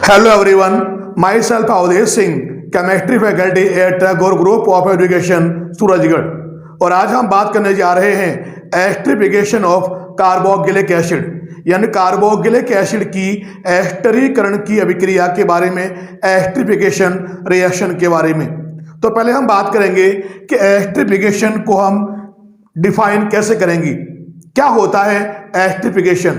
Hello everyone, myself Avdesh Singh, chemistry faculty at Tagore group of education Surajgarh. और आज हम बात करने जा रहे हैं एस्टरिफिकेशन ऑफ कार्बोक्सिलिक एसिड, यानी कार्बोक्सिलिक एसिड की एस्टरीकरण की अभिक्रिया के बारे में, एस्टरिफिकेशन रिएक्शन के बारे में। तो पहले हम बात करेंगे कि एस्टरिफिकेशन को हम डिफाइन कैसे करेंगे, क्या होता है एस्टरिफिकेशन।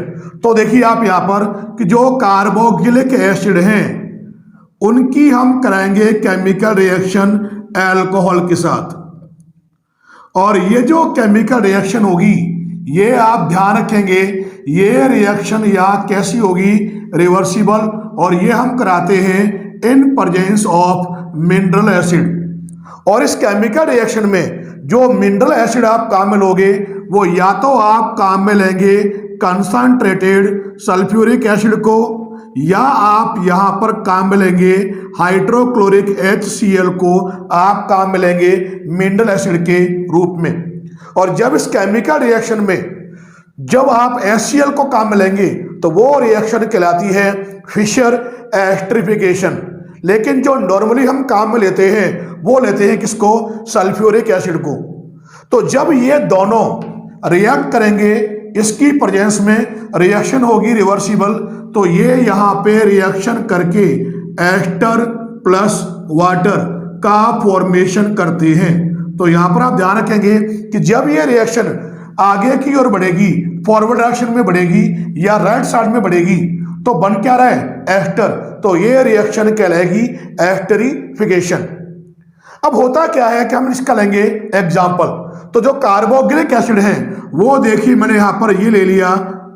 तो देखिए आप यहाँ पर कि जो कार्बोक्सिलिक एसिड हैं उनकी हम कराएंगे केमिकल रिएक्शन अल्कोहल के साथ, और ये जो केमिकल रिएक्शन होगी ये आप ध्यान रखेंगे, ये रिएक्शन यहाँ कैसी होगी, रिवर्सिबल, और ये हम कराते हैं इन प्रेजेंस ऑफ मिनरल एसिड। और इस केमिकल रिएक्शन में जो मिनरल एसिड आप काम में लोगे वो या तो आप काम में लेंगे कंसंट्रेटेड सल्फ्यूरिक एसिड को, या आप यहां पर काम में लेंगे हाइड्रोक्लोरिक HCl को, आप काम में लेंगे मिनरल एसिड के रूप में। और जब इस केमिकल रिएक्शन में जब आप HCl को काम में लेंगे तो वो रिएक्शन कहलाती है फिशर एस्टरिफिकेशन। लेकिन जो नॉर्मली हम काम में लेते हैं वो लेते हैं किसको, सल्फ्यूरिक एसिड को। तो जब ये दोनों रिएक्ट करेंगे, इसकी प्रेजेंस में रिएक्शन होगी रिवर्सिबल, तो ये यहाँ पे रिएक्शन करके एस्टर प्लस वाटर का फॉर्मेशन करते हैं। तो यहाँ पर आप ध्यान रखेंगे कि जब ये रिएक्शन आगे की ओर बढ़ेगी, फॉरवर्ड डायरेक्शन में बढ़ेगी या राइट साइड में बढ़ेगी, तो बन क्या रहा है, एस्टर। तो ये रिएक्शन कहलाएगी एस्टरिफिकेशन। अब होता क्या है कि हम इसका लेंगे एग्जाम्पल। तो जो कार्बोक्सिलिक एसिड है वो देखिए मैंने यहां पर ये ले लिया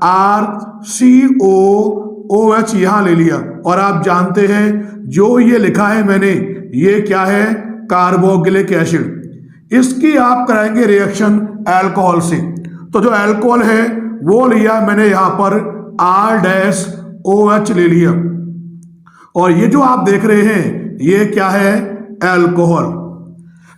RCOOH यहां ले लिया, और आप जानते हैं जो ये लिखा है मैंने, ये क्या है, कार्बोक्सिलिक एसिड। इसकी आप कराएंगे रिएक्शन अल्कोहल से। तो जो अल्कोहल है वो लिया मैंने यहां पर R-OH ले लिया, और ये जो आप देख रहे हैं ये क्या है, अल्कोहल।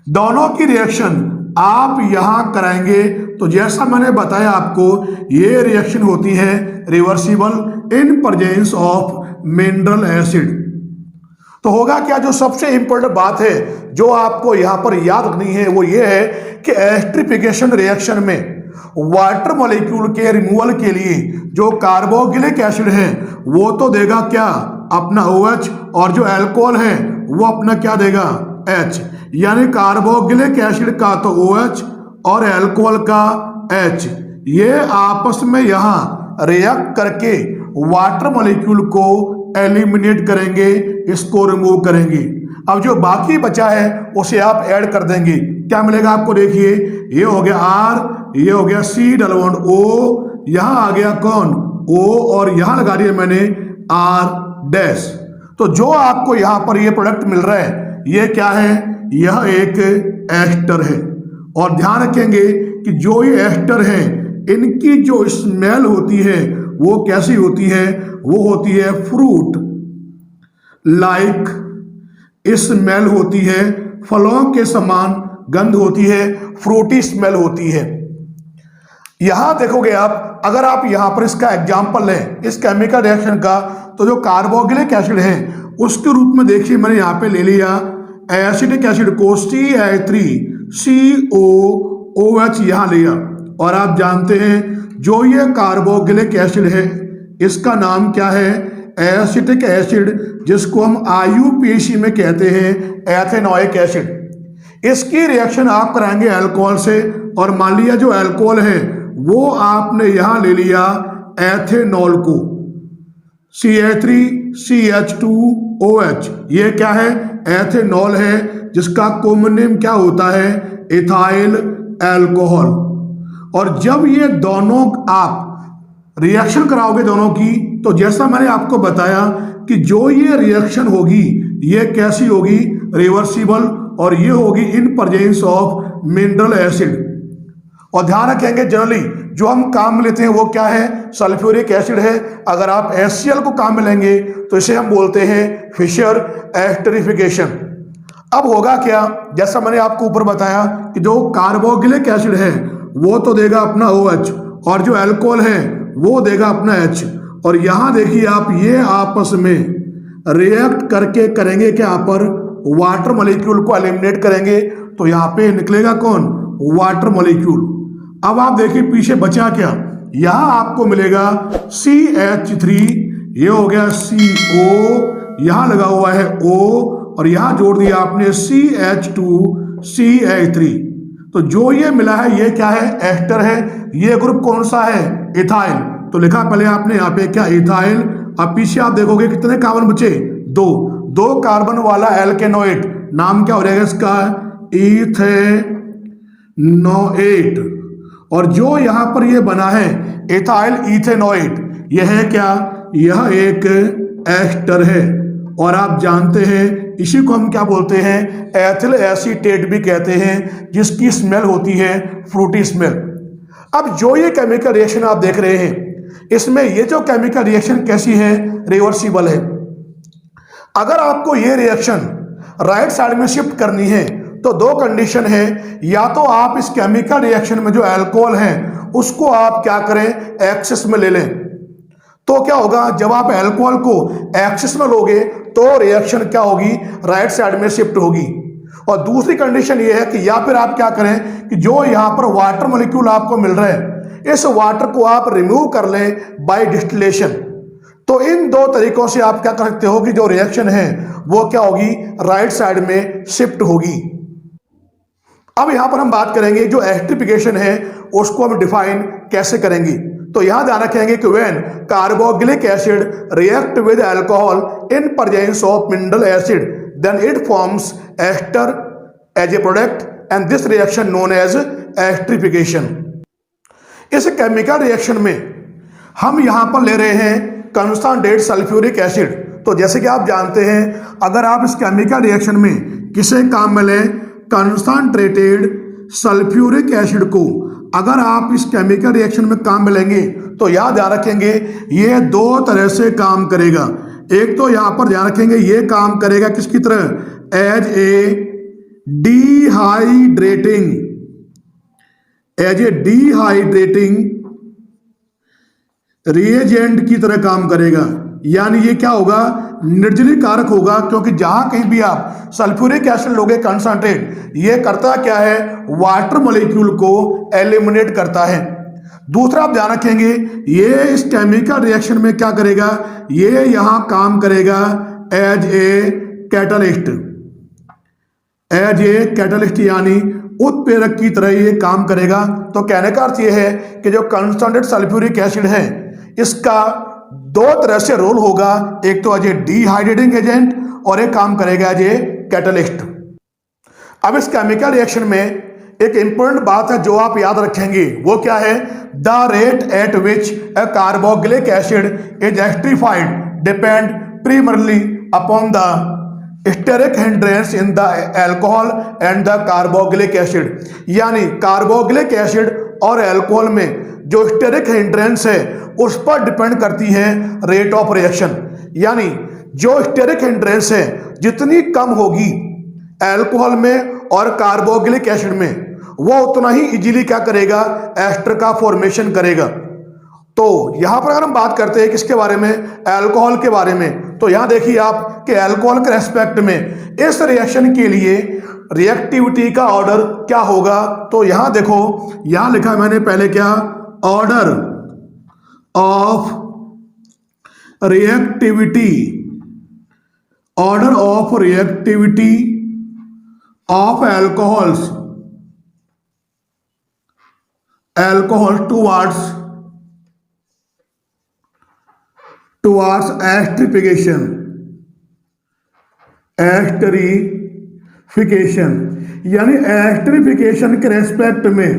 दोनों की रिएक्शन आप यहां कराएंगे तो जैसा मैंने बताया आपको, ये रिएक्शन होती है reversible in presence of mineral acid. तो होगा क्या, जो सबसे इंपॉर्टेंट बात है जो आपको यहां पर याद रखनी है वो ये है कि एस्टरिफिकेशन रिएक्शन में वाटर मॉलिक्यूल के रिमूवल के लिए जो कार्बोक्सिलिक एसिड है वो तो देगा क्या, अपना OH, और जो अल्कोहल है वो अपना क्या देगा, H। यानी कार्बोक्सिलिक एसिड का तो OH और अल्कोहल का H, ये आपस में यहां रिएक्ट करके वाटर मॉलिक्यूल को एलिमिनेट करेंगे, इसको रिमूव करेंगे। अब जो बाकी बचा है उसे आप ऐड कर देंगे, क्या मिलेगा आपको, देखिए ये हो गया R, ये हो गया C-O, यहां आ गया कौन, O, और यहां लगा दिया मैंने R-। तो जो आपको यहां पर ये प्रोडक्ट मिल रहा है ये क्या है, यह एक एस्टर है। और ध्यान रखेंगे कि जो ये एस्टर है इनकी जो स्मेल होती है वो कैसी होती है, वो होती है फ्रूट लाइक स्मेल होती है, फलों के समान गंध होती है, फ्रूटी स्मेल होती है। यहां देखोगे आप, अगर आप यहां पर इसका एग्जाम्पल लें इस केमिकल रिएक्शन का, तो जो कार्बोक्सिलिक एसिड है उसके रूप में देखिए मैंने यहां पे ले लिया एसिडिक एसिड को CH3COOH यहां लिया, और आप जानते हैं जो ये कार्बोक्सिलिक एसिड है इसका नाम क्या है, एसिटिक एसिड, जिसको हम IUPAC में कहते हैं एथेनोइक एसिड। इसकी रिएक्शन आप कराएंगे अल्कोहल से, और मान लिया जो अल्कोहल है वो आपने यहां ले लिया एथेनॉल को, CH3CH2OH, ये क्या है, एथेनॉल है, जिसका कॉमन नेम क्या होता है, इथाइल अल्कोहल। और जब ये दोनों आप रिएक्शन कराओगे दोनों की, तो जैसा मैंने आपको बताया कि जो ये रिएक्शन होगी ये कैसी होगी, रिवर्सिबल, और ये होगी इन प्रेजेंस ऑफ मिनरल एसिड। और ध्यान रखेंगे जनरली जो हम काम में लेते हैं वो क्या है, सल्फ्यूरिक एसिड है। अगर आप HCl को काम में लेंगे तो इसे हम बोलते हैं फिशर एस्टरिफिकेशन। अब होगा क्या, जैसा मैंने आपको ऊपर बताया कि जो कार्बोक्सिलिक एसिड है वो तो देगा अपना OH, और जो अल्कोहल है वो देगा अपना H। और यहां देखिए आप, ये आपस में रिएक्ट करके करेंगे क्या, यहाँ पर वाटर मॉलिक्यूल को एलिमिनेट करेंगे, तो यहाँ पे निकलेगा कौन, वाटर मॉलिक्यूल। अब आप देखिए पीछे बचा क्या, यहां आपको मिलेगा CH3, ये हो गया CO, यहां लगा हुआ है O, और यहां जोड़ दिया आपने CH2CH3। तो जो ये मिला है ये क्या है, एस्टर है। ये ग्रुप कौन सा है, इथाइल। तो लिखा पहले आपने यहाँ पे क्या, इथाइल। अब पीछे आप देखोगे कितने कार्बन बचे, दो कार्बन वाला एल्केनोएट, नाम क्या हो जाएगा इसका, इथेनोएट। और जो यहां पर ये बना है इथाइल इथेनोएट, यह है क्या, यह एक एस्टर है। और आप जानते हैं इसी को हम क्या बोलते हैं, एथिल एसीटेट भी कहते हैं, जिसकी स्मेल होती है फ्रूटी स्मेल। अब जो ये केमिकल रिएक्शन आप देख रहे हैं, इसमें ये जो केमिकल रिएक्शन कैसी है, रिवर्सिबल है। अगर आपको ये रिएक्शन राइट साइड में शिफ्ट करनी है तो दो कंडीशन है, या तो आप इस केमिकल रिएक्शन में जो अल्कोहल है उसको आप क्या करें, एक्सेस में ले लें। तो क्या होगा, जब आप अल्कोहल को एक्सेस में लोगे तो रिएक्शन क्या होगी, राइट साइड में शिफ्ट होगी। और दूसरी कंडीशन ये है कि या फिर आप क्या करें कि जो यहां पर वाटर मॉलिक्यूल आपको मिल रहा है, इस वाटर को आप रिमूव कर लें बाय डिस्टिलेशन। तो इन दो तरीकों से आप क्या कर सकते हो कि जो रिएक्शन है वो क्या होगी, राइट साइड में शिफ्ट होगी। अब यहां पर हम बात करेंगे जो एस्टरिफिकेशन है उसको हम डिफाइन कैसे करेंगे। तो यहां ध्यान रखेंगे कि when carboxylic acid react with alcohol in presence of mineral acid then it forms ester as a product and this reaction known as esterification. इस केमिकल रिएक्शन में हम यहां पर ले रहे हैं कंसंट्रेटेड सल्फ्यूरिक एसिड। तो जैसे कि आप जानते हैं, अगर आप इस केमिकल रिएक्शन में किसे काम में लें, कंसंट्रेटेड सल्फ्यूरिक एसिड को अगर आप इस केमिकल रिएक्शन में काम में लेंगे तो याद ध्यान रखेंगे ये दो तरह से काम करेगा। एक तो यहां पर ध्यान रखेंगे ये काम करेगा किसकी तरह, एज ए डिहाइड्रेटिंग रिएजेंट की तरह काम करेगा। यानी ये क्या होगा, निर्जलीकारक होगा, क्योंकि जहां कहीं भी आप सल्फ्यूरिक एसिड लोगे कंसंट्रेट, ये करता क्या है, वाटर मॉलिक्यूल को एलिमिनेट करता है। दूसरा आप ध्यान रखेंगे ये इस केमिकल रिएक्शन में क्या करेगा, ये यहां काम करेगा एज ए कैटलिस्ट, यानी उत्प्रेरक की तरह ये काम करेगा। तो कहने का अर्थ ये है कि जो कंसंट्रेटेड सल्फ्यूरिक एसिड है इसका दो तरह से रोल होगा, एक तो एज ए डिहाइड्रेटिंग एजेंट और एक काम करेगा एज ए कैटलिस्ट। अब इस केमिकल रिएक्शन में एक इंपॉर्टेंट बात है जो आप याद रखेंगे, वो क्या है, the rate at which a carboxylic acid is esterified depend primarily upon the steric hindrance in the alcohol and the carboxylic acid। यानी कार्बोक्सिलिक एसिड और अल्कोहल में जो स्टेरिक हिंड्रेंस है उस पर डिपेंड करती है रेट ऑफ रिएक्शन। यानी जो स्टेरिक हिंड्रेंस है जितनी कम होगी अल्कोहल में और कार्बोक्सिलिक एसिड में, वो उतना ही इजीली क्या करेगा, एस्टर का फॉर्मेशन करेगा। तो यहां पर अगर हम बात करते हैं किसके बारे में, अल्कोहल के बारे में, तो यहां देखिए आप कि अल्कोहल के रेस्पेक्ट में इस रिएक्शन के लिए रिएक्टिविटी का ऑर्डर क्या होगा। तो यहां देखो, यहां लिखा मैंने पहले क्या, order of reactivity of alcohol towards esterification. यानी एस्टरिफिकेशन के रेस्पेक्ट में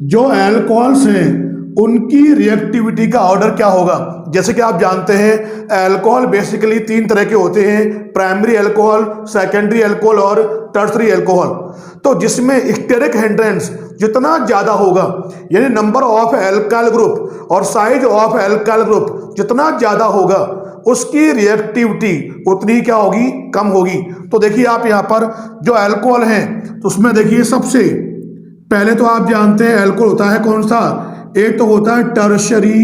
जो अल्कोहल्स हैं उनकी रिएक्टिविटी का ऑर्डर क्या होगा। जैसे कि आप जानते हैं अल्कोहल बेसिकली तीन तरह के होते हैं, प्राइमरी अल्कोहल, सेकेंडरी अल्कोहल और टर्सरी अल्कोहल। तो जिसमें स्टेरिक हिंड्रेंस जितना ज्यादा होगा, यानी नंबर ऑफ एल्काइल ग्रुप और साइज ऑफ एल्काइल ग्रुप जितना ज्यादा होगा, उसकी रिएक्टिविटी उतनी क्या होगी, कम होगी। तो देखिए आप यहां पर जो अल्कोहल है तो उसमें देखिए सबसे पहले तो आप जानते हैं अल्कोहल होता है कौन सा, एक तो होता है टर्शरी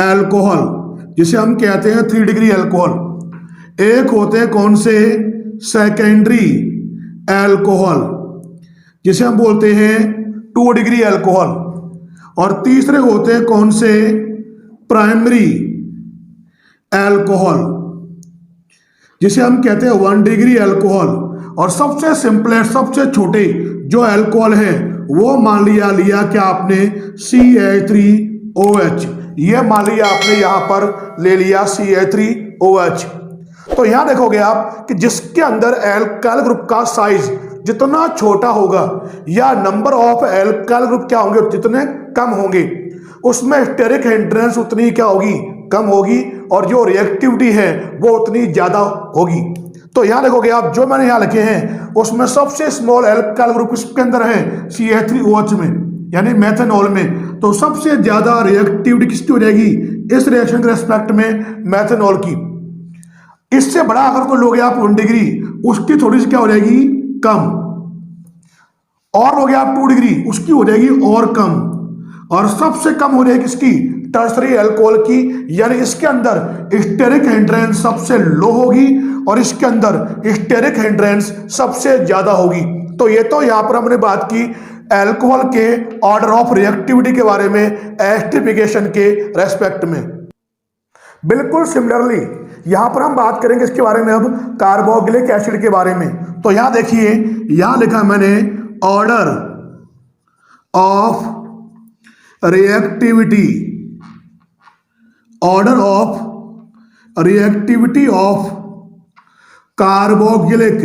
अल्कोहल जिसे हम कहते हैं 3 डिग्री अल्कोहल। एक होते हैं कौन से, सेकेंडरी एल्कोहल, जिसे हम बोलते हैं 2 डिग्री एल्कोहल, और तीसरे होते हैं कौन से, प्राइमरी एल्कोहल, जिसे हम कहते हैं 1 डिग्री एल्कोहल। और सबसे सिंपलेस्ट, सबसे छोटे जो अल्कोहल है वो मान लिया क्या आपने, CH3OH, ये मान लिया आपने यहां पर ले लिया CH3OH। तो यहां देखोगे आप कि जिसके अंदर एल्काइल ग्रुप का साइज जितना छोटा होगा या नंबर ऑफ एल्काइल ग्रुप क्या होंगे जितने कम होंगे, उसमें स्टेरिक हिंड्रेंस उतनी क्या होगी, कम होगी, और जो रिएक्टिविटी है वो उतनी ज्यादा होगी। तो यहां देखोगे आप जो मैंने यहां लिखे हैं उसमें सबसे स्मॉल एल्काइल ग्रुप इसके अंदर है CH3OH में, यानी मेथनॉल में। तो सबसे ज्यादा रिएक्टिविटी किसकी हो जाएगी इस रिएक्शन के रेस्पेक्ट में, मेथनॉल की। इससे बड़ा अगर कोई लोगे आप 1 डिग्री, उसकी थोड़ी सी क्या हो जाएगी, कम। और हो गया आप 2 डिग्री, उसकी हो जाएगी और कम। और सबसे कम हो जाएगी किसकी, टर्सरी अल्कोहल की, यानी इसके अंदर स्टेरिक हिंड्रेंस सबसे लो होगी और इसके अंदर स्टेरिक हिंड्रेंस सबसे ज्यादा होगी। तो ये तो यहां पर हमने बात की अल्कोहल के ऑर्डर ऑफ रिएक्टिविटी के बारे में, एस्टरिफिकेशन के रेस्पेक्ट में। बिल्कुल सिमिलरली यहां पर हम बात करेंगे इसके बारे में अब कार्बोक्सिलिक एसिड के बारे में। तो यहां देखिए, यहां लिखा मैंने order of reactivity, order of reactivity of carboxylic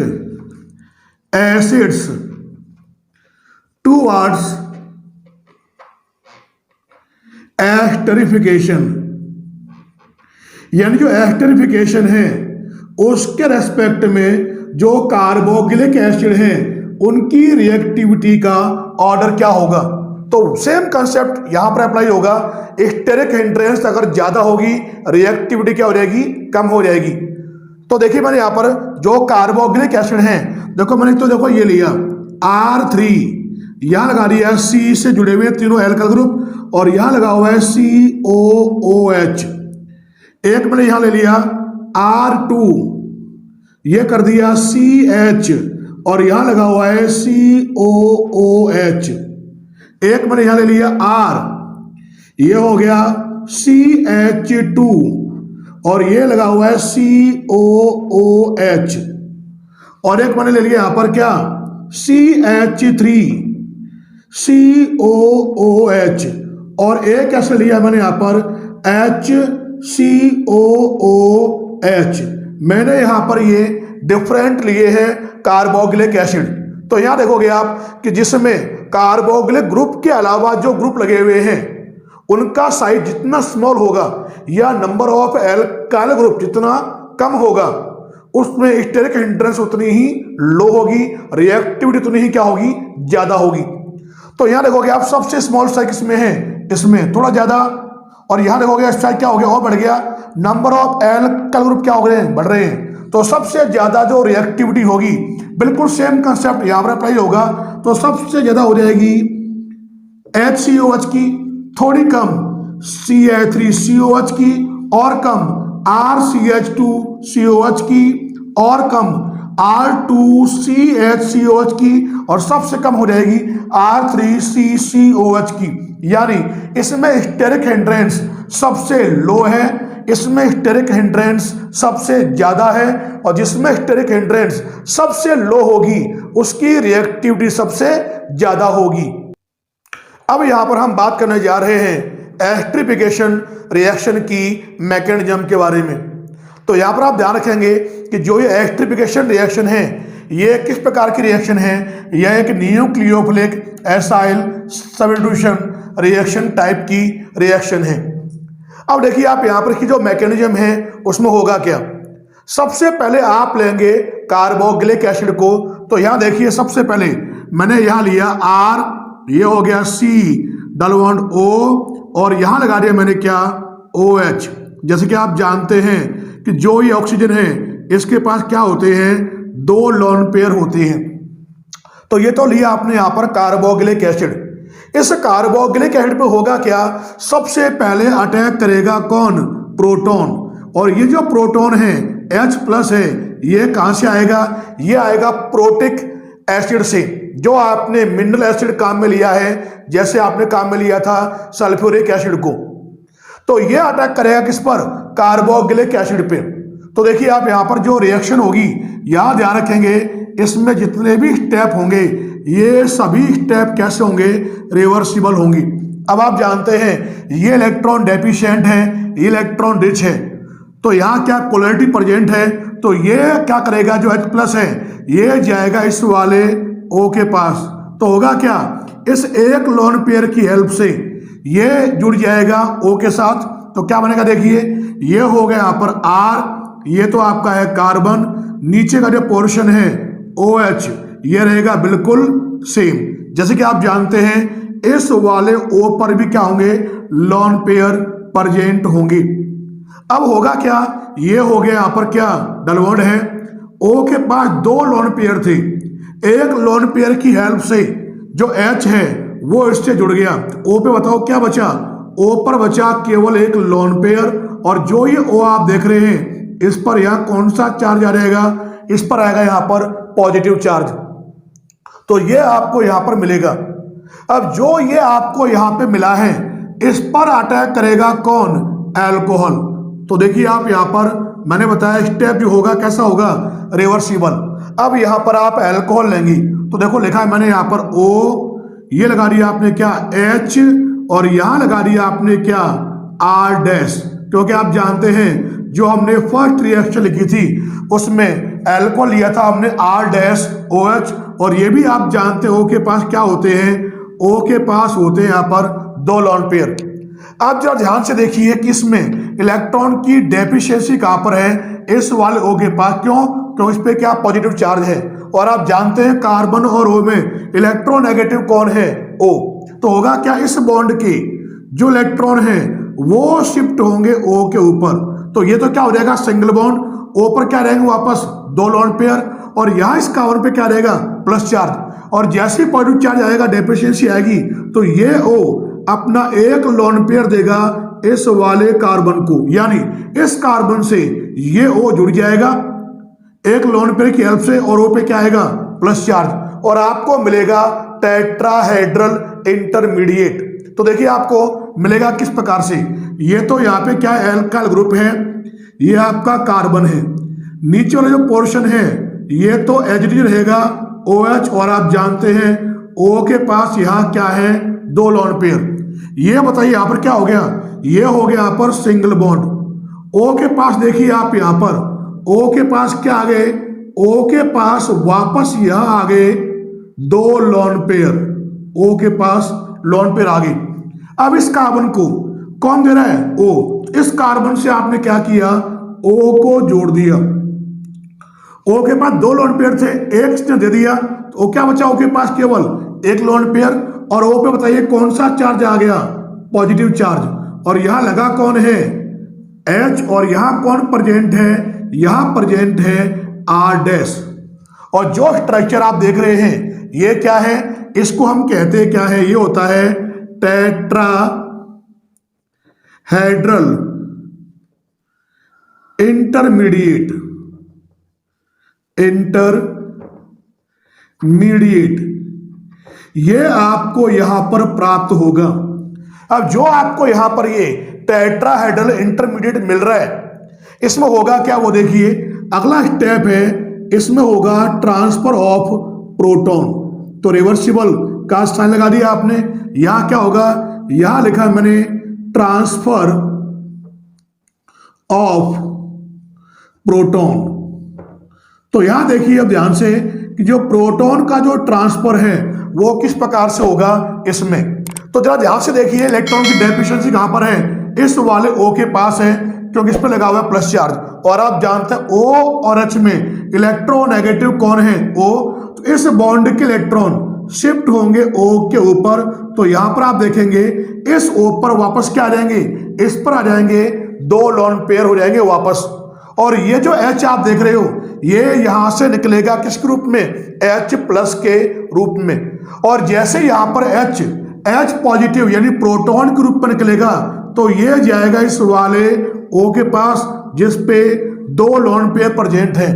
acids towards esterification, यानी जो एस्टरिफिकेशन है उसके रेस्पेक्ट में जो कार्बोक्सिलिक एसिड हैं उनकी रिएक्टिविटी का ऑर्डर क्या होगा। तो सेम कंसेप्ट यहां पर अप्लाई होगा, स्टेरिक हिंड्रेंस अगर ज्यादा होगी रिएक्टिविटी क्या हो जाएगी, कम हो जाएगी। तो देखिए मैंने यहां पर जो कार्बोक्सिलिक एसिड हैं, देखो मैंने तो देखो ये लिया R3, यहां लगा दिया C से जुड़े हुए तीनों एल्काइल ग्रुप, और यहां लगा हुआ है COOH। एक मैंने यहां ले लिया R2, ये कर दिया CH, और यहां लगा हुआ है COOH। एक मैंने यहां ले लिया R, ये हो गया CH2, और ये लगा हुआ है COOH। और एक मैंने ले लिया यहां पर क्या, CH3 COOH, और एक ऐसे लिया मैंने यहां पर HCOOH। मैंने यहां पर ये डिफरेंट लिए हैं कार्बोक्सिलिक एसिड। तो यहां देखोगे आप कि जिसमें कार्बोक्सिलिक ग्रुप के अलावा जो ग्रुप लगे हुए हैं उनका साइज जितना स्मॉल होगा या नंबर ऑफ एल्काइल ग्रुप जितना कम होगा, उसमें स्टेरिक हिंड्रेंस उतनी ही लो होगी, रिएक्टिविटी उतनी ही क्या होगी, ज्यादा होगी। तो यहां देखोगे आप सबसे स्मॉल साइज किसमें है, इसमें थोड़ा ज्यादा, और यहां देखोगे साइज क्या हो गया, और बढ़ गया, नंबर ऑफ एल्काइल ग्रुप क्या हो गए हैं, बढ़ रहे हैं। तो सबसे ज्यादा जो रिएक्टिविटी होगी, बिल्कुल सेम कंसेप्ट यहां पर अप्लाई होगा, तो सबसे ज्यादा हो जाएगी HCOH की, थोड़ी कम CH3COH की, और कम RCH2COH की, और कम R2CHCOH की, और सबसे कम हो जाएगी R3CCOH की। यानी इसमें स्टेरिक हिंड्रेंस सबसे लो है, इसमें स्टेरिक हिंड्रेंस सबसे ज्यादा है, और जिसमें स्टेरिक हिंड्रेंस सबसे लो होगी उसकी रिएक्टिविटी सबसे ज्यादा होगी। अब यहां पर हम बात करने जा रहे हैं एस्टरिफिकेशन रिएक्शन की मैकेनिज्म के बारे में। तो यहां पर आप ध्यान रखेंगे कि जो ये एस्टरिफिकेशन रिएक्शन है ये किस प्रकार की रिएक्शन है, यह एक nucleophilic acyl substitution reaction type की रिएक्शन है। अब देखिए आप यहां पर की जो मैकेनिज्म है उसमें होगा क्या। सबसे पहले आप लेंगे कार्बोक्सिलिक एसिड को, तो यहां देखिए सबसे पहले मैंने यहां लिया R, ये हो गया C डबल बॉन्ड O, और यहां लगा दिया मैंने क्या, OH। जैसे कि आप जानते हैं कि जो ये ऑक्सीजन है इसके पास क्या होते हैं, 2 लोन पेयर होते हैं। तो ये तो लिया आपने यहां पर कार्बोक्सिलिक एसिड। इस कार्बोक्सिलिक एसिड पे होगा क्या, सबसे पहले अटैक करेगा कौन, प्रोटॉन, और ये जो प्रोटॉन है H प्लस है ये कहाँ से आएगा? ये आएगा प्रोटिक एसिड से, जो आपने मिनरल एसिड काम में लिया है, जैसे आपने काम में लिया था सल्फ्यूरिक एसिड को। तो ये अटैक करेगा किस पर? कार्बोक्सिलिक एसिड पे। तो देखिए आप यहाँ पर जो रिएक्शन होगी, यहाँ ध्यान रखेंगे इसमें जितने भी स्टेप होंगे ये सभी स्टेप कैसे होंगे? रिवर्सिबल होंगी। अब आप जानते हैं ये इलेक्ट्रॉन डेफिशिएंट है, ये इलेक्ट्रॉन रिच है, तो यहाँ क्या पोलैरिटी प्रेजेंट है, तो ये क्या करेगा? जो H प्लस है ये जाएगा इस वाले O के पास, तो होगा क्या? इस एक लोन पेयर की हेल्प से ये जुड़ जाएगा O के साथ, तो क्या बनेगा? देखिए ये हो गया यहाँ पर R, ये तो आपका है कार्बन, नीचे का जो पोर्शन है OH ये रहेगा बिल्कुल सेम। जैसे कि आप जानते हैं इस वाले O पर भी क्या होंगे? लोन पेयर प्रेजेंट होंगी। अब होगा क्या? ये हो गया यहाँ पर क्या? डलवोड है, O के पास दो लोन पेयर थे, एक लोन पेयर की हेल्प से जो H है वो इससे जुड़ गया, O पे बताओ क्या बचा? O पर बचा केवल एक लोन पेयर, और जो ये O आप देख रहे हैं इस पर यहाँ कौन सा चार्ज आ जाएगा? इस पर आएगा यहाँ पर पॉजिटिव चार्ज, तो ये आपको यहाँ पर मिलेगा। अब जो ये आपको यहाँ पे मिला है इस पर अटैक करेगा कौन? अल्कोहल। तो देखिए आप यहाँ पर मैंने बताया स्टेप जो होगा कैसा होगा? रिवर्सिबल। अब यहाँ पर आप अल्कोहल लेंगी तो देखो लिखा है मैंने यहाँ पर O, ये लगा दिया आपने क्या? H, और यहाँ लगा दिया आपने क्या? R डैश, क्योंकि आप जानते हैं जो हमने फर्स्ट रिएक्शन लिखी थी उसमें अल्कोहल लिया था हमने R डैश OH, और ये भी आप जानते हो के पास क्या होते हैं? O के पास होते हैं यहाँ पर दो लोन पेयर। आप जरा ध्यान से देखिए कि इसमें इलेक्ट्रॉन की डेफिशिएंसी कहाँ पर है? इस वाले O के पास। क्यों? क्योंकि इस पे क्या? पॉजिटिव चार्ज है, और आप जानते हैं कार्बन और O में इलेक्ट्रोनेगेटिव कौन है? O। तो होगा क्या? इस बॉन्ड के जो इलेक्ट्रॉन है वो शिफ्ट होंगे O के ऊपर, तो ये तो क्या हो जाएगा? Single bond. O पर क्या रहेंगे? वापस दो लोन पेयर, और यहाँ इस कार्बन पे क्या रहेगा? प्लस चार्ज, और जैसे पॉजिटिव चार्ज आएगा डेफिशिएंसी आएगी तो ये O अपना एक लोन पेयर देगा इस वाले कार्बन को, यानी इस कार्बन से ये O जुड़ जाएगा एक लोन पेयर की हेल्प से, और O पे क्या आएगा? प्लस चार्ज, और आपको मिलेगा टेट्राहेड्रल इंटरमीडिएट। तो देखिए आपको मिलेगा किस प्रकार से? ये तो यहाँ पे क्या है? एल्काइल ग्रुप है, ये आपका कार्बन है, नीचे वाला जो पोर्शन है ये तो एचडी रहेगा OH, और आप जानते हैं O के पास यहाँ क्या है? दो लोन पेयर। ये बताइए यहाँ पर क्या हो गया? ये हो गया यहाँ पर सिंगल बॉन्ड। O के पास देखिए आप यहाँ पर O के पास क्या आ गए? O के पास वापस यहाँ आ गए दो लोन पेयर, O के पास लोन पेयर आ गए। अब इस कार्बन को कौन दे रहा है? O। इस कार्बन से आपने क्या किया? O को जोड़ दिया। O के पास दो लोन पेयर थे, एक इसने दे दिया, तो O क्या बचा? O के पास केवल एक लोन पेयर, और O पे बताइए कौन सा चार्ज आ गया? पॉजिटिव चार्ज, और यहां लगा कौन है? H, और यहां कौन प्रेजेंट है? यहां प्रेजेंट है R डैश। और जो स्ट्रक्चर आप देख रहे हैं ये क्या है? इसको हम कहते हैं क्या है? ये होता है टेट्राहेड्रल इंटरमीडिएट। ये आपको यहां पर प्राप्त होगा। अब जो आपको यहां पर ये टेट्राहेड्रल इंटरमीडिएट मिल रहा है इसमें होगा क्या? वो देखिए अगला स्टेप है, इसमें होगा ट्रांसफर ऑफ प्रोटॉन। तो रिवर्सिबल का साइन लगा दिया आपने। यहां क्या होगा? यहां लिखा है मैंने ट्रांसफर ऑफ प्रोटॉन। तो यहां देखिए अब ध्यान से कि जो प्रोटॉन का जो ट्रांसफर है वो किस प्रकार से होगा इसमें। तो जरा ध्यान से देखिए इलेक्ट्रॉन की डेफिशिएंसी कहां पर है? इस वाले O के पास है, क्योंकि इस पर लगा हुआ है प्लस चार्ज, और आप जानते हैं O और H में इलेक्ट्रोनेगेटिव कौन है? O। तो इस बॉन्ड के इलेक्ट्रॉन शिफ्ट होंगे O के ऊपर, तो यहां पर आप देखेंगे इस O पर वापस क्या आ जाएंगे? इस पर आ जाएंगे, दो लोन पेयर हो जाएंगे वापस। और ये जो H आप देख रहे हो ये यहां से निकलेगा किस रूप में? H प्लस के रूप में। और जैसे यहां पर H पॉजिटिव यानी प्रोटॉन के रूप में निकलेगा तो ये जाएगा इस वाले O के पास, जिस पे दो लोन पेयर प्रेजेंट हैं।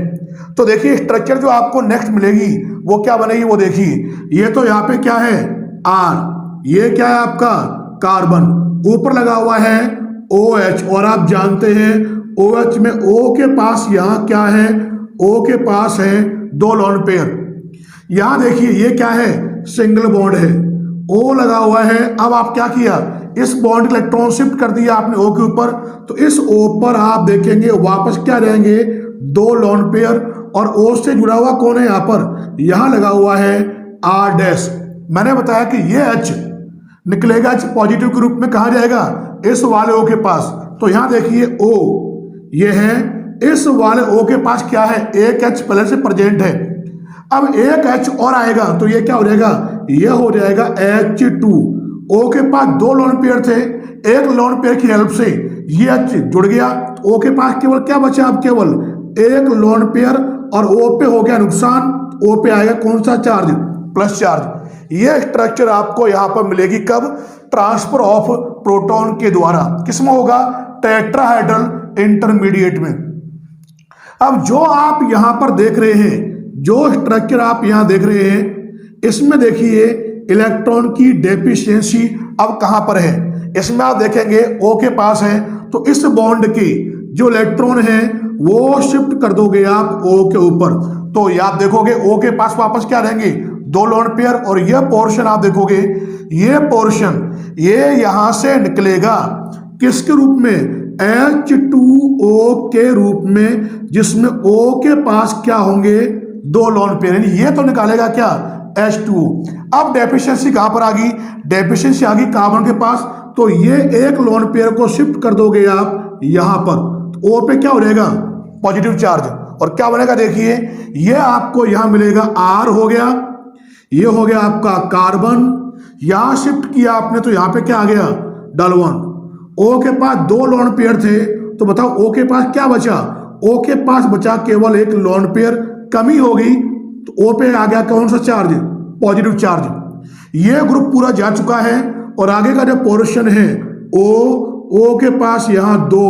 तो देखिए स्ट्रक्चर जो आपको नेक्स्ट मिलेगी वो क्या बनेगी, वो देखिए ये तो यहाँ पे क्या है आर, ये क्या है आपका कार्बन, ऊपर लगा हुआ है OH, और आप जानते हैं OH में O के पास यहाँ क्या है, O के पास है दो लोन पेयर। यहां देखिए ये क्या है सिंगल बॉन्ड है, O लगा हुआ है। अब आप क्या किया, इस बॉन्ड इलेक्ट्रॉन शिफ्ट कर दिया आपने O के ऊपर, तो इस O पर आप देखेंगे वापस क्या रहेंगे दो लोन पेयर, और O से जुड़ा हुआ कौन है यहाँ पर, यहां लगा हुआ है R डैश। मैंने बताया कि ये H निकलेगा H पॉजिटिव के रूप में, कहा जाएगा इस वाले O के पास। तो यहां देखिए O ये है, इस वाले O के पास क्या है, एक H पहले से प्रेजेंट है। अब एक H और आएगा तो ये क्या हो जाएगा, ये हो जाएगा H2। O के पास दो लोन पेयर थे, एक लोन पेयर की हेल्प से ये H जुड़ गया, O के पास केवल क्या बचा, अब केवल एक लोन पेयर, और O पे हो गया नुकसान, O पे आएगा कौन सा चार्ज, प्लस चार्ज। ये स्ट्रक्चर आपको यहां पर मिलेगी कब, ट्रांसफर ऑफ प्रोटॉन के द्वारा, किसमें होगा, टेट्राहेड्रल इंटरमीडिएट में। अब जो आप यहां पर देख रहे हैं, जो स्ट्रक्चर आप यहां देख रहे हैं, इसमें देखिए इलेक्ट्रॉन की डेफिशिएंसी अब कहां पर है, इसमें आप देखेंगे O के पास है, तो इस बॉन्ड के जो इलेक्ट्रॉन है वो शिफ्ट कर दोगे आप O के ऊपर, तो ये आप देखोगे O के पास वापस क्या रहेंगे दो लोन पेयर, और यह पोर्शन आप देखोगे, ये पोर्शन ये यहां से निकलेगा किसके रूप में, H2O के रूप में, जिसमें O के पास क्या होंगे दो लोन पेयर, ये तो निकालेगा क्या H2O। अब डेफिशिएंसी कहां पर आ गई, डेफिशिएंसी आ गई कार्बन के पास, तो ये एक लोन पेयर को शिफ्ट कर दोगे आप यहां पर, तो O पे क्या हो जाएगा पॉजिटिव चार्ज, और क्या बनेगा देखिए, ये आपको यहां मिलेगा R हो गया, ये हो गया आपका कार्बन, यहां शिफ्ट किया आपने तो यहां पे क्या आ गया डल1। O के पास दो लोन पेयर थे, तो बताओ O के पास क्या बचा, O के पास बचा केवल एक लोन पेयर, कमी हो गई तो O पे आ गया कौन सा चार्ज, पॉजिटिव चार्ज। ये ग्रुप पूरा जा चुका है, और आगे का जो पोर्शन है O के पास यहाँ दो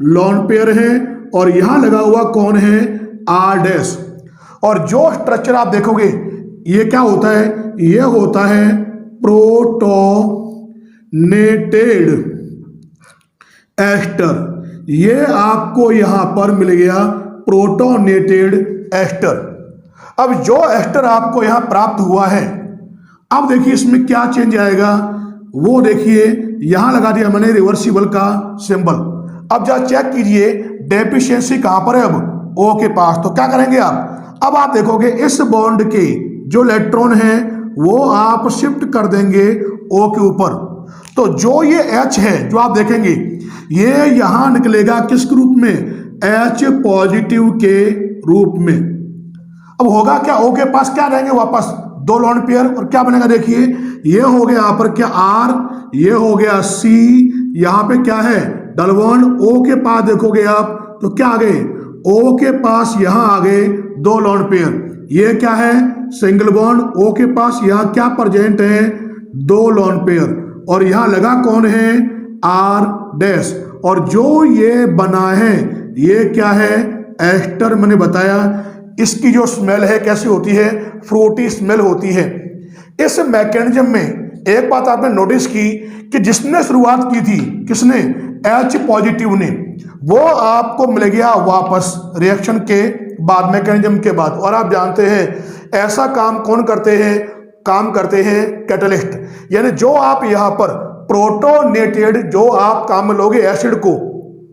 लोन पेयर हैं, और यहां लगा हुआ कौन है R डैश। और जो स्ट्रक्चर आप देखोगे ये क्या होता है, ये होता है प्रोटोनेटेड एस्टर, ये आपको यहां पर मिल गया प्रोटोनेटेड एस्टर। अब जो एस्टर आपको यहां प्राप्त हुआ है, अब देखिए इसमें क्या चेंज आएगा, वो देखिए यहां लगा दिया मैंने रिवर्सिबल का सिंबल। अब जरा चेक कीजिए डेफिशिएंसी कहां पर है, अब O के पास, तो क्या करेंगे आप, अब आप देखोगे इस बॉन्ड के जो इलेक्ट्रॉन हैं वो आप शिफ्ट कर देंगे O के ऊपर, तो जो ये H है जो आप देखेंगे ये यहां निकलेगा किस रूप में, H पॉजिटिव के रूप में। अब होगा क्या, O के पास क्या रहेंगे वापस दो लोन पेयर, और क्या बनेगा देखिए, ये हो गया यहाँ पर क्या R, ये हो गया C, यहाँ पे क्या है डल1। O के पास देखोगे आप तो क्या आ गए, O के पास यहाँ आ गए दो लोन पेयर, ये क्या है सिंगल बॉन्ड, O के पास यहाँ क्या प्रेजेंट है दो लोन पेयर, और यहाँ लगा कौन है R डैश। और जो ये बना है ये क्या है एस्टर, मैंने बताया इसकी जो स्मेल है कैसी होती है, फ्रूटी स्मेल होती है। इस मैकेनिज्म में एक बात आपने नोटिस की कि जिसने शुरुआत की थी, किसने, H पॉजिटिव ने, वो आपको मिल गया वापस रिएक्शन के बाद, मैकेनिज्म के बाद। और आप जानते हैं ऐसा काम कौन करते हैं, काम करते हैं कैटलिस्ट, यानी जो आप यहाँ पर प्रोटोनेटेड जो आप काम में लोगे एसिड को,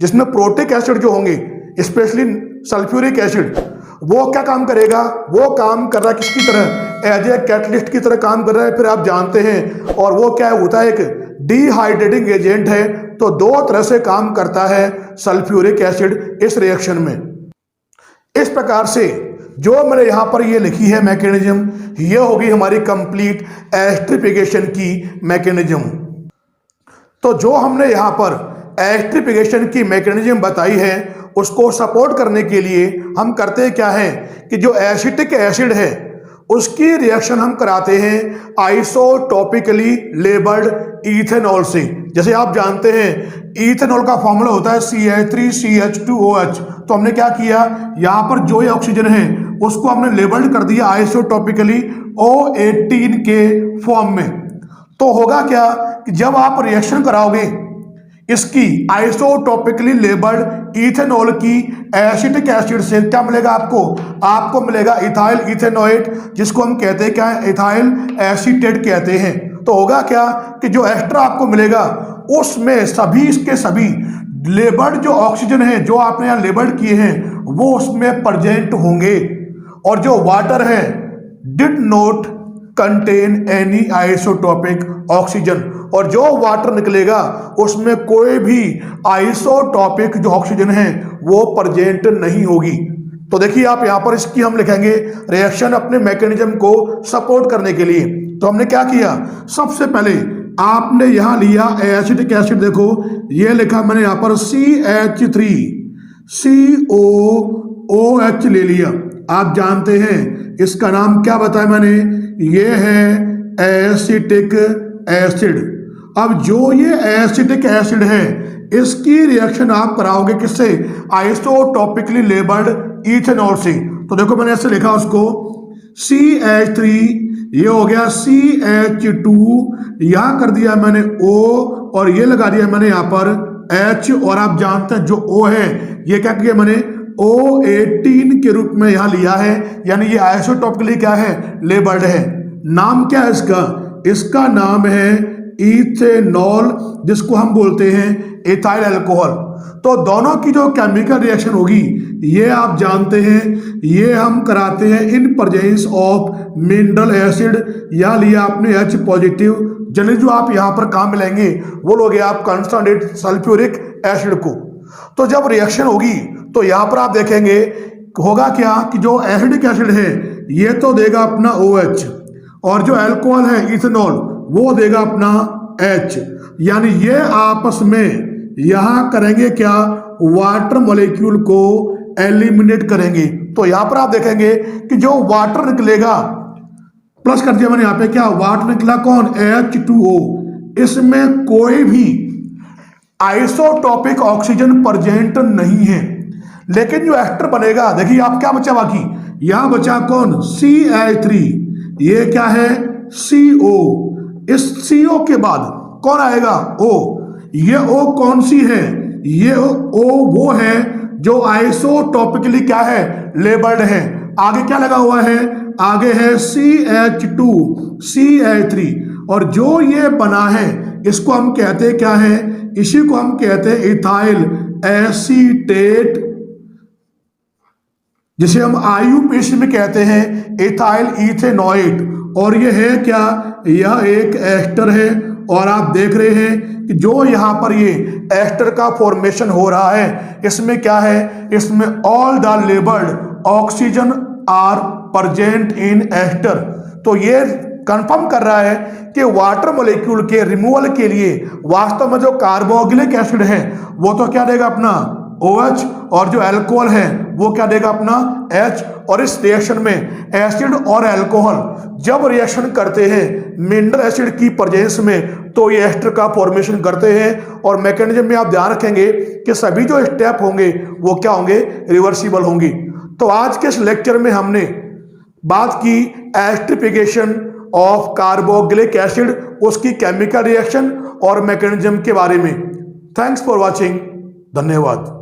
जिसमें प्रोटिक एसिड जो होंगे स्पेशली सल्फ्यूरिक एसिड, वो क्या काम करेगा, वो काम कर रहा है किसकी तरह, एज ए कैटलिस्ट की तरह काम कर रहा है। फिर आप जानते हैं, और वो क्या होता है एक डिहाइड्रेटिंग एजेंट है, तो दो तरह से काम करता है सल्फ्यूरिक एसिड इस रिएक्शन में। इस प्रकार से जो मैंने यहां पर ये लिखी है मैकेनिज्म, ये होगी हमारी कंप्लीट एस्टरिफिकेशन की मैकेनिज्म। तो जो हमने यहाँ पर एस्टरिफिकेशन की मैकेनिज्म बताई है, उसको सपोर्ट करने के लिए हम करते क्या है कि जो एसिटिक एसिड है उसकी रिएक्शन हम कराते हैं आइसोटॉपिकली लेबल्ड इथेनॉल से। जैसे आप जानते हैं इथेनॉल का फॉर्मूला होता है CH3CH2OH। तो हमने क्या किया, यहाँ पर जो ये ऑक्सीजन है उसको हमने लेबल्ड कर दिया आइसोटॉपिकली O18 के फॉर्म में। तो होगा क्या कि जब आप रिएक्शन कराओगे इसकी आइसोटॉपिकली लेबल्ड इथेनॉल की एसिटिक एसिड से, क्या मिलेगा आपको मिलेगा इथाइल इथेनोएट, जिसको हम कहते हैं क्या है, इथाइल एसीटेट कहते हैं। तो होगा क्या कि जो एक्स्ट्रा आपको मिलेगा उसमें सभी के सभी लेबल्ड जो ऑक्सीजन है जो आपने यहाँ लेबल्ड किए हैं वो उसमें प्रेजेंट होंगे, और जो वाटर है did not contain any isotopic oxygen, और जो वाटर निकलेगा उसमें कोई भी आइसोटॉपिक जो ऑक्सीजन है वो प्रेजेंट नहीं होगी। तो देखिए आप यहाँ पर इसकी हम लिखेंगे रिएक्शन अपने मैकेनिज्म को सपोर्ट करने के लिए। तो हमने क्या किया, सबसे पहले आपने यहाँ लिया एसिटिक एसिड, देखो ये लिखा मैंने यहाँ पर CH3COOH ले लिया। आप जानते हैं इसका नाम क्या बताया मैंने, ये है एसिटिक एसिड। अब जो ये एसिटिक एसिड है इसकी रिएक्शन आप कराओगे किससे, आइसोटॉपिकली लेबल्ड इथेनॉल से। तो देखो मैंने ऐसे लिखा उसको CH3, ये हो गया CH2, यहां कर दिया मैंने O, और ये लगा दिया मैंने यहां पर H, और आप जानते हैं जो O है ये क्या किया मैंने O18 के रूप में यहां लिया है, यानी ये आइसोटॉपिकली क्या है, लेबल्ड है। नाम क्या है इसका नाम है इथेनॉल, जिसको हम बोलते हैं एथाइल अल्कोहल। तो दोनों की जो केमिकल रिएक्शन होगी ये आप जानते हैं, ये हम कराते हैं इन प्रेजेंस ऑफ मिनरल एसिड, या लिया आपने H पॉजिटिव। जनरली जो आप यहाँ पर काम मिलेंगे वो लोगे आप कंसंट्रेट सल्फ्यूरिक एसिड को। तो जब रिएक्शन होगी तो यहाँ पर आप देखेंगे होगा क्या कि जो एसिडिक एसिड है ये तो देगा अपना OH, और जो अल्कोहल है इथेनॉल वो देगा अपना H, यानी ये आपस में यहां करेंगे क्या, वाटर मॉलिक्यूल को एलिमिनेट करेंगे। तो यहां पर आप देखेंगे कि जो वाटर निकलेगा, प्लस कर दिया मैंने यहां पे क्या, वाटर निकला कौन, H2O, इसमें कोई भी आइसोटॉपिक ऑक्सीजन प्रेजेंट नहीं है। लेकिन जो एस्टर बनेगा, देखिए आप क्या बचा बाकी, यहां बचा कौन, CH3, ये क्या है CO, इस CO के बाद कौन आएगा, O। ये O कौन सी है, ये O वो है जो आइसोटॉपिकली क्या है, लेबल्ड है। आगे क्या लगा हुआ है, आगे है CH2 CH3, और जो ये बना है इसको हम कहते हैं क्या है, इसी को हम कहते हैं इथाइल एसीटेट, जिसे हम IUPAC में कहते हैं इथाइल इथेनोएट। और ये है क्या, यह एक एस्टर है, और आप देख रहे हैं कि जो यहाँ पर ये एस्टर का फॉर्मेशन हो रहा है इसमें क्या है, इसमें all the labelled oxygen are present in ester. तो ये कंफर्म कर रहा है कि वाटर मॉलिक्यूल के रिमूवल के लिए वास्तव में जो कार्बोक्सिलिक एसिड है वो तो क्या देगा अपना OH, और जो अल्कोहल है वो क्या देगा अपना H। और इस रिएक्शन में एसिड और अल्कोहल जब रिएक्शन करते हैं मिनरल एसिड की प्रेजेंस में तो ये एस्टर का फॉर्मेशन करते हैं। और मैकेनिज्म में आप ध्यान रखेंगे कि सभी जो स्टेप होंगे वो क्या होंगे, रिवर्सिबल होंगी। तो आज के इस लेक्चर में हमने बात की एस्टरिफिकेशन ऑफ कार्बोक्सिलिक एसिड, उसकी केमिकल रिएक्शन और मैकेनिज्म के बारे में। थैंक्स फॉर वॉचिंग, धन्यवाद।